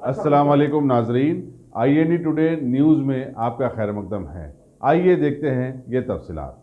अस्सलाम वालेकुम नाजरीन, INE टुडे न्यूज़ में आपका खैर मकदम है। आइए देखते हैं ये तफसीलात।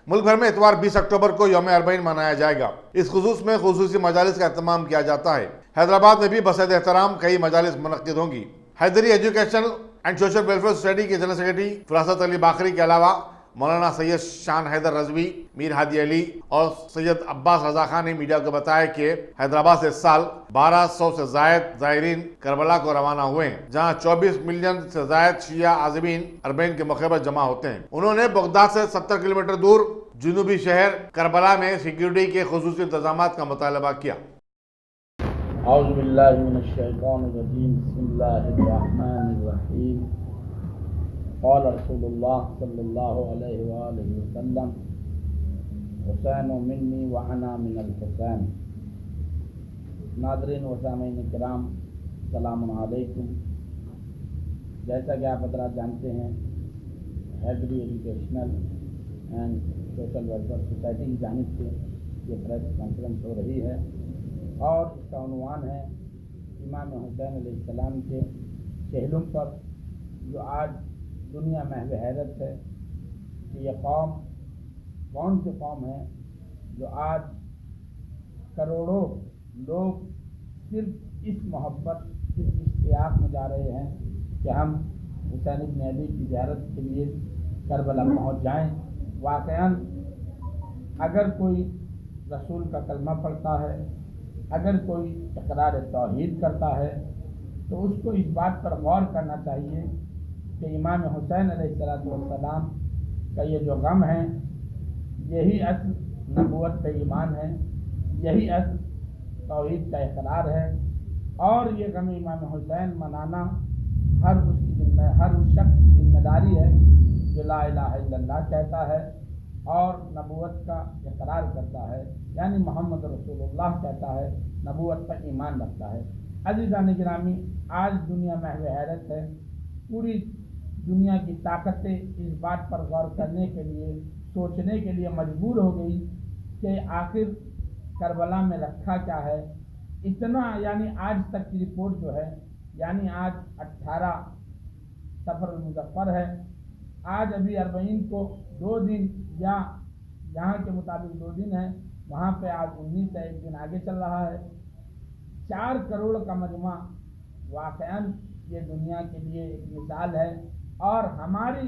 मुल्क भर में इतवार 20 अक्टूबर को यौम अरबईन मनाया जाएगा। इस खुसूस में खुसूसी मजालिस का एहतमाम किया जाता है। हैदराबाद में भी बसद एहतराम कई मजालिस मुनक्किद होंगी। Haidari education and social welfare society के जनरल सेक्रेटरी फरासत अली बाकरी के अलावा मौलाना सैयद शान हैदर रजवी, मीर हादी अली और सैयद अब्बास रजा खान ने मीडिया को बताया कि हैदराबाद से इस साल 1200 से जायद ज़ायरीन करबला को रवाना हुए हैं, जहां 24 मिलियन से जायद शिया आज़मीन अरबईन के मौके पर जमा होते हैं। उन्होंने बगदाद से 70 किलोमीटर दूर जुनूबी शहर करबला में सिक्योरिटी के खुसूसी इंतजाम का मुतालबा किया। क़ाल रसूलुल्लाह सल्लल्लाहु अलैहि वसल्लम हुसैन मिन्नी व अना मिनल हुसैन। नाज़रीन व सामीन किराम, सलाम अलैकुम। जैसा कि आप हज़रात जानते हैं, Haidari educational and social welfare society की जानिब से ये प्रेस कॉन्फ्रेंस हो रही है और इसका उन्वान है इमाम हुसैन अलैहिस्सलाम के चेहलुम पर, जो आज दुनिया महव हैरत है कि यह कौन सी कौम है जो आज करोड़ों लोग सिर्फ इस मोहब्बत, इस इश्तियाक में जा रहे हैं कि हम हुसैन इब्न अली की ज़ियारत के लिए करबला पहुंच जाएं। वाक़यान अगर कोई रसूल का कलमा पढ़ता है, अगर कोई इकरार तौहीद करता है, तो उसको इस बात पर गौर करना चाहिए कि इमाम हुसैन अलैहिस्सलाम का ये जो गम है, यही असल नबूवत का ईमान है, यही असल तौहीद का इकरार है। और ये गम इमाम हुसैन मनाना हर उस शख्स की जिम्मेदारी है जो ला इलाहा इल्लल्लाह कहता है और नबूवत का इकरार करता है, यानी मोहम्मद रसूलुल्लाह कहता है, नबूवत पर ईमान रखता है। अज़ीज़ान गिरामी, आज दुनिया महव हैरत है। पूरी दुनिया की ताकतें इस बात पर गौर करने के लिए, सोचने के लिए मजबूर हो गई कि आखिर करबला में रखा क्या है। इतना यानी आज तक की रिपोर्ट जो है, यानी आज 18 सफर मुज़फ़्फ़र है, आज अभी अरबईन को 2 दिन, या यहाँ के मुताबिक 2 दिन है, वहाँ पे आज 19 है, 1 दिन आगे चल रहा है। 4 करोड़ का मजमा वाक़यान ये दुनिया के लिए एक मिसाल है और हमारी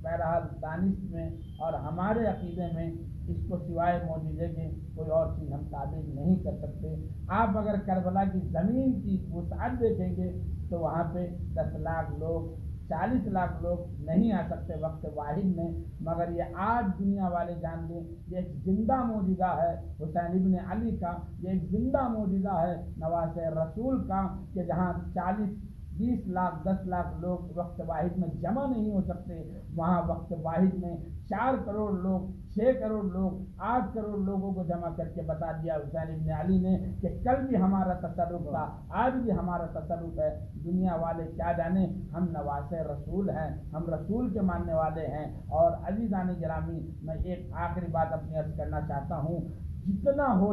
बहरहाल दानिश में और हमारे अक़ीदे में इसको सिवाय मौजूदे के कोई और चीज़ हम ताबीर नहीं कर सकते। आप अगर करबला की ज़मीन की वुसअत देखेंगे तो वहाँ पे 10 लाख लोग, 40 लाख लोग नहीं आ सकते वक्त वाहिद में, मगर ये आज दुनिया वाले जान लें, ये एक ज़िंदा मौजूदा है हुसैन इब्न अली का, ये एक ज़िंदा मौजूदा है नवासे रसूल का, कि जहाँ 40, 20 लाख, 10 लाख लोग वक्त वाहिद में जमा नहीं हो सकते, वहाँ वक्त वाहिद में 4 करोड़ लोग, 6 करोड़ लोग, 8 करोड़ लोगों को जमा करके बता दिया हुसैन इब्न अली ने कि कल भी हमारा तसर्रुफ था, आज भी हमारा तसर्रुफ है। दुनिया वाले क्या जाने, हम नवासे रसूल हैं, हम रसूल के मानने वाले हैं। और अज़ीज़ान गिरामी, मैं एक आखिरी बात अपनी अर्ज़ करना चाहता हूँ, जितना हो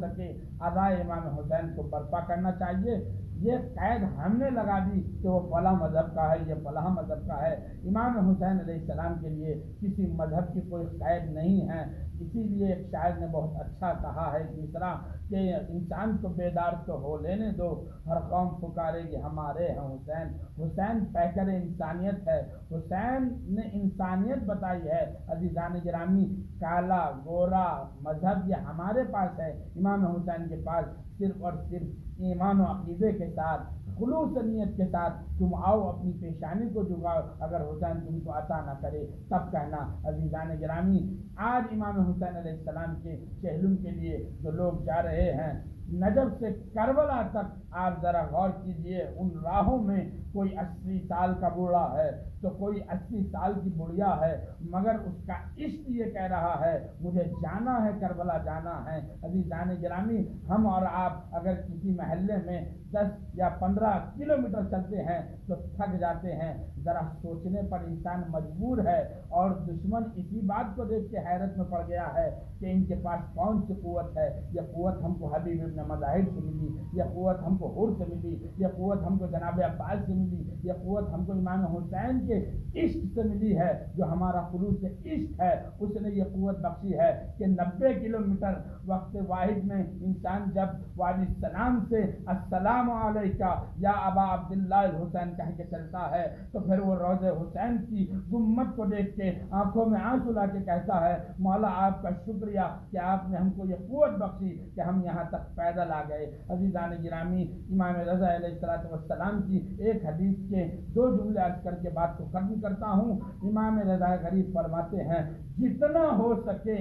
सके अज़ाए इमाम हुसैन को बर्पा करना चाहिए। ये कैद हमने लगा दी कि वो फलां मज़हब का है, ये फलां मज़हब का है। इमाम हुसैन अलैहिस्सलाम के लिए किसी मज़हब की कोई कैद नहीं है। इसीलिए एक शायर ने बहुत अच्छा कहा है तीसरा, कि इंसान को बेदार तो हो लेने दो, हर कौम पुकारेगी हमारे हैं हुसैन। हुसैन पैकर इंसानियत है, हुसैन ने इंसानियत बताई है। अज़ीज़ान गिरामी, काला गोरा मज़हब ये हमारे पास है, इमाम हुसैन के पास सिर्फ और सिर्फ ईमान और अक़ीदे के साथ, खुलूस नियत के साथ तुम आओ, अपनी पेशानी को झुकाओ, अगर हुसैन तुमको अता न करे तब कहना। अज़ीज़ान गिरामी, आज इमाम हुसैन अलैहिस्सलाम के चेहलुम के लिए जो लोग जा रहे हैं, नजफ से करबला तक आप ज़रा गौर कीजिए, उन राहों में कोई 80 साल का बूढ़ा है तो कोई 80 साल की बुढ़िया है, मगर उसका इश्क ये कह रहा है मुझे जाना है, करबला जाना है। अज़ीज़ान गिरामी, हम और आप अगर किसी महल्ले में 10 या 15 किलोमीटर चलते हैं तो थक जाते हैं, ज़रा सोचने पर इंसान मजबूर है। और दुश्मन इसी बात को देख के हैरत में पड़ गया है کہ ان کے پاس کون سی قوت ہے. یہ قوت ہم کو حبیب ابن مظاہر سے ملی, یہ قوت ہم کو حور سے ملی, یہ قوت ہم کو جناب عباس سے ملی, یہ قوت ہم کو امام حسین کے عشق سے ملی ہے. جو ہمارا خلوص عشق ہے اس نے یہ قوت بخشی ہے کہ 90 کلومیٹر وقت واحد میں انسان جب والد السلام سے السلام علیکہ یا ابا عبداللہ الحسین کہہ کے چلتا ہے تو پھر وہ روضہ حسین کی گنبد کو دیکھ کے آنکھوں میں آنسو لا کے کہتا ہے مولا آپ کا شکریہ کہ آپ نے ہم کو یہ قوت بخشی کہ ہم یہاں تک پیدل آ گئے. عزیزان گرامی, امام رضا علیہ السلام کی ایک حدیث کے 2 جملے عرض کر کے بات کو ختم کرتا ہوں. امام رضا غریب فرماتے ہیں جتنا ہو سکے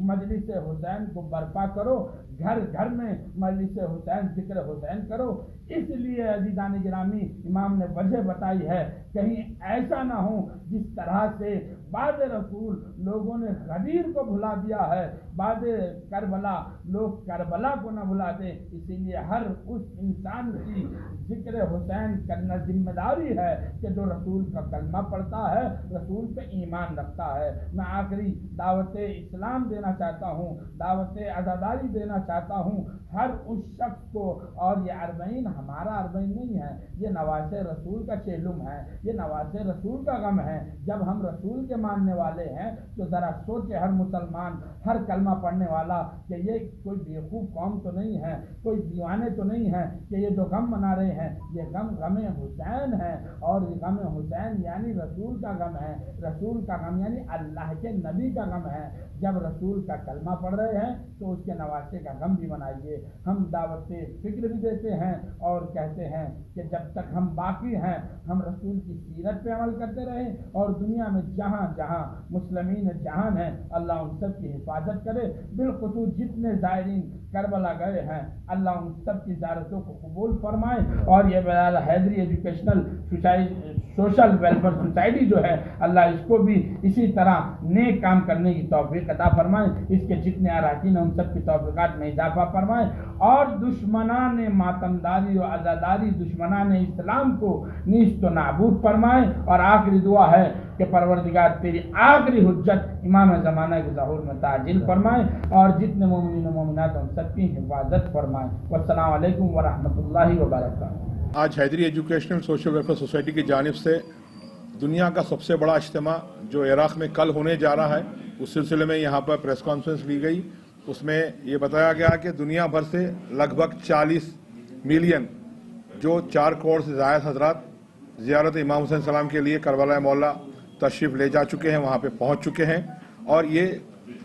مجلس حسین کو برپا کرو, گھر گھر میں مجلس حسین ذکر حسین کرو. اس لیے عزیزان گرامی امام نے وجہ بتائی ہے کہیں ایسا نہ ہو جس طرح سے بعد رسول لوگوں نے غدیر کو بھلا دیا ہے, بعد کربلا لوگ کربلا کو نہ بھلا دے. اسی لیے ہر اس انسان کی ذکر حسین کرنا ذمہ داری ہے کہ جو رسول کا کلمہ پڑھتا ہے, رسول پہ ایمان رکھتا ہے. میں آخری دعوت اسلام دینا چاہتا ہوں, دعوت عزاداری دینا چاہتا ہوں ہر اس شخص کو. اور یہ اربعین ہمارا اربعین نہیں ہے, یہ نواز رسول کا چہلم ہے, یہ نواز رسول کا غم ہے. جب ہم رسول کے ماننے والے ہیں تو ذرا سوچے ہر مسلمان, ہر کلمہ پڑھنے والا کہ یہ کوئی بیوقوف قوم تو نہیں ہے, کوئی دیوانے تو نہیں ہے کہ یہ جو غم منا رہے ہیں یہ غم حسین ہے. اور یہ غم حسین یعنی رسول کا غم ہے, رسول کا غم یعنی اللہ کے نبی کا غم ہے. جب رسول کا کلمہ پڑھ رہے ہیں تو اس کے نواسے کا غم بھی منائیے. ہم دعوت فکر بھی دیتے ہیں اور کہتے ہیں کہ جب تک ہم باقی ہیں ہم رسول کی سیرت پہ عمل کرتے رہیں, اور دنیا میں جہاں جہاں مسلمین جہان ہیں اللہ ان سب کی حفاظت کرے. بالخصوص جتنے زائرین کربلا گئے ہیں اللہ ان سب کی زیارتوں کو قبول فرمائے. اور یہ بلال حیدری ایجوکیشنل سوشل ویلفیئر سوسائٹی جو ہے اللہ اس کو بھی اسی طرح نیک کام کرنے کی توفیق عطا فرمائے. اس کے جتنے اراکین ہیں ان سب کی توفیقات میں اضافہ فرمائے. اور دشمنان ماتمداری و عزاداری, دشمنان اسلام کو نیست و نابود فرمائے. اور آخری دعا ہے کہ پروردگار تیری آخری حجت امام زمانہ کے ظہور میں تعجیل فرمائے اور جتنے مومنین و مومنات ان سب کی حفاظت فرمائے. والسلام علیکم ورحمۃ اللہ وبرکاتہ. آج حیدری ایجوکیشنل سوشل ویلفیئر سوسائٹی کی جانب سے دنیا کا سب سے بڑا اجتماع جو عراق میں کل ہونے جا رہا ہے اس سلسلے میں یہاں پر پریس کانفرنس لی گئی. اس میں یہ بتایا گیا کہ دنیا بھر سے لگ بھگ 40 ملین جو 4 کروڑ سے زائد حضرات زیارت امام حسین السلام کے لیے کربلا مولا تشریف لے جا چکے ہیں, وہاں پہ پہنچ چکے ہیں. اور یہ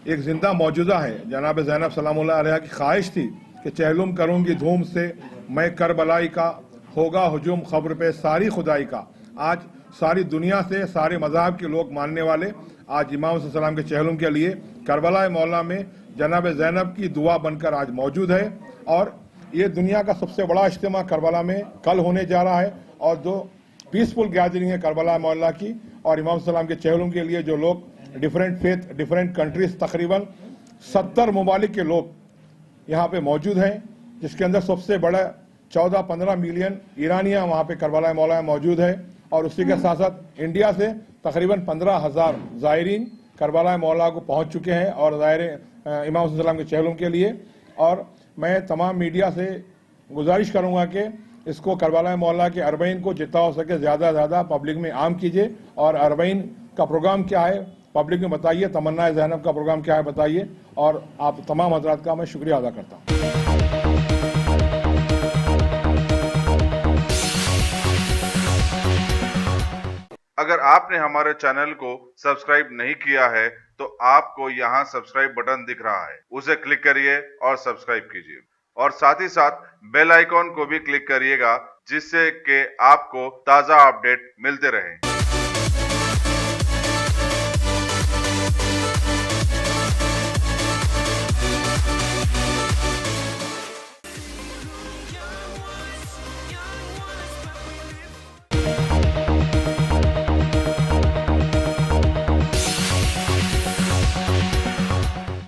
ایک زندہ موجودہ ہے. جناب زینب سلام اللہ علیہ کی خواہش تھی کہ چہلم کروں گی دھوم سے میں کربلائی کا, ہوگا ہجوم خبر پہ ساری خدائی کا. آج ساری دنیا سے سارے مذاہب کے لوگ ماننے والے آج امام حسین السلام کے چہلم کے لیے کربلا مولا میں جناب زینب کی دعا بن کر آج موجود ہے. اور یہ دنیا کا سب سے بڑا اجتماع کربلا میں کل ہونے جا رہا ہے. اور جو پیسفل گیدرنگ ہے کربلا مولا کی اور امام السلام کے چہلم کے لیے جو لوگ ڈیفرنٹ فیتھ ڈیفرنٹ کنٹریز تقریباً 70 ممالک کے لوگ یہاں پہ موجود ہیں, جس کے اندر سب سے بڑا 14-15 ملین ایرانیاں وہاں پہ کربلا مولا موجود ہے. اور اسی کے ساتھ ساتھ انڈیا سے تقریباً 15,000 زائرین کربلا مولا کو پہنچ چکے ہیں اور امام حسین السلام کے چہلم کے لیے. اور میں تمام میڈیا سے گزارش کروں گا کہ اس کو کربلا مولا کے اربعین کو جتنا ہو سکے زیادہ سے زیادہ پبلک میں عام کیجیے. اور اربعین کا پروگرام کیا ہے پبلک میں بتائیے, تمنا زینب کا پروگرام کیا ہے بتائیے. اور آپ تمام حضرات کا میں شکریہ ادا کرتا ہوں. اگر آپ نے ہمارے چینل کو سبسکرائب نہیں کیا ہے تو آپ کو یہاں سبسکرائب بٹن دکھ رہا ہے, اسے کلک کریے اور سبسکرائب کیجیے. اور ساتھ ہی ساتھ بیل آئیکن کو بھی کلک کریے گا جس سے کہ آپ کو تازہ اپڈیٹ ملتے رہیں.